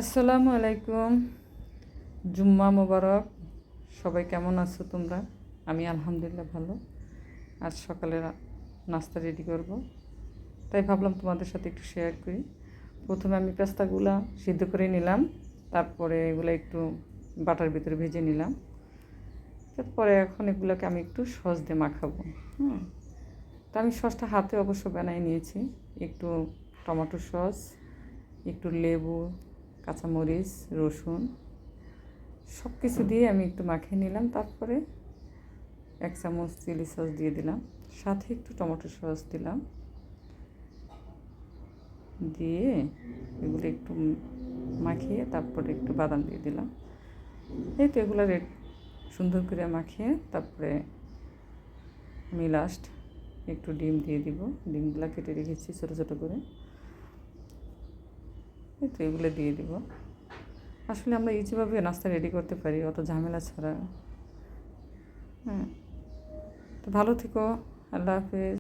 আসসালামু আলাইকুম। জুম্মা মোবারক। সবাই কেমন আছো তোমরা? আমি আলহামদুলিল্লাহ ভালো। আজ সকালে নাস্তা রেডি করব, তাই ভাবলাম তোমাদের সাথে একটু শেয়ার করি। প্রথমে আমি পেস্তাগুলা সিদ্ধ করে নিলাম, তারপরে এগুলো একটু বাটার ভিতরে ভেজে নিলাম। তারপরে এখন এগুলোকে আমি একটু সস দিয়ে মাখাবো। তো আমি সসটা হাতে অবশ্য বানিয়ে নিয়েছি। একটু টমেটো সস, একটু লেবু, কাঁচামরিচ, রসুন সব কিছু দিয়ে আমি একটু মাখিয়ে নিলাম। তারপরে 1 চামচ চিলি সস দিয়ে দিলাম, সাথে একটু টমেটো সস দিলাম, দিয়ে এগুলো একটু মাখিয়ে তারপরে একটু বাদাম দিয়ে দিলাম। এই তো এগুলো সুন্দর করে মাখিয়ে তারপরে আমি লাস্ট একটু ডিম দিয়ে দিব। ডিমগুলো কেটে রেখেছি ছোটো ছোটো করে। এই তো এগুলো দিয়ে দিব। আসলে আমরা ইজিভাবে নাস্তা রেডি করতে পারি, অত ঝামেলা ছাড়া। তো ভালো থেকো। আল্লাহ হাফেজ।